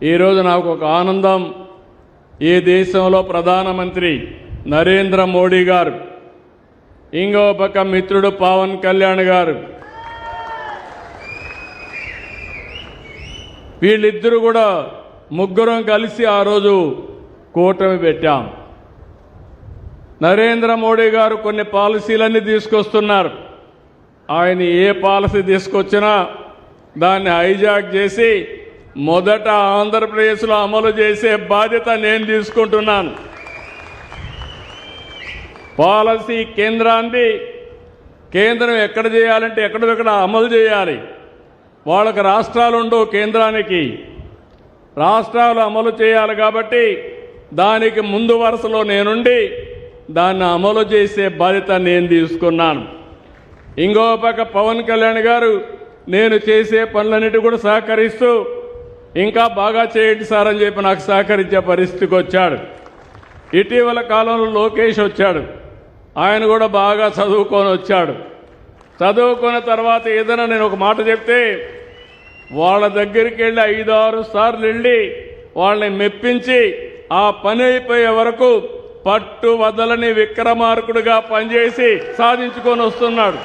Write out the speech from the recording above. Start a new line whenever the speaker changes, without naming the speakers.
ఈరోజు నాకు ఒక ఆనందం, ఈ దేశంలో ప్రధానమంత్రి నరేంద్ర మోడీ గారు, ఇంకో పక్క మిత్రుడు పవన్ కళ్యాణ్ గారు, వీళ్ళిద్దరూ కూడా ముగ్గురం కలిసి ఆ రోజు కూటమి పెట్టాం. నరేంద్ర మోడీ గారు కొన్ని పాలసీలన్నీ తీసుకొస్తున్నారు. ఆయన ఏ పాలసీ తీసుకొచ్చినా దాన్ని హైజాక్ చేసి మొదట ఆంధ్రప్రదేశ్లో అమలు చేసే బాధ్యత నేను తీసుకుంటున్నాను. పాలసీ కేంద్రాన్ని, కేంద్రం ఎక్కడ చేయాలంటే ఎక్కడెక్కడ అమలు చేయాలి. వాళ్ళకి రాష్ట్రాలు ఉండవు, కేంద్రానికి రాష్ట్రాలు అమలు చేయాలి. కాబట్టి దానికి ముందు వరుసలో నేనుండి దాన్ని అమలు చేసే బాధ్యత నేను తీసుకున్నాను. ఇంకో పక్క పవన్ కళ్యాణ్ గారు నేను చేసే పనులన్నిటి కూడా సహకరిస్తూ ఇంకా బాగా చేయండి సార్ అని చెప్పి నాకు సహకరించే పరిస్థితికి వచ్చాడు. ఇటీవల కాలంలో లోకేష్ వచ్చాడు. ఆయన కూడా బాగా చదువుకొని వచ్చాడు. చదువుకున్న తర్వాత ఏదైనా నేను ఒక మాట చెప్తే వాళ్ళ దగ్గరికి వెళ్ళి 5-6 సార్లు వెళ్ళి వాళ్ళని మెప్పించి ఆ పని అయిపోయే వరకు పట్టు వదలని విక్రమార్కుడిగా పనిచేసి సాధించుకొని వస్తున్నాడు.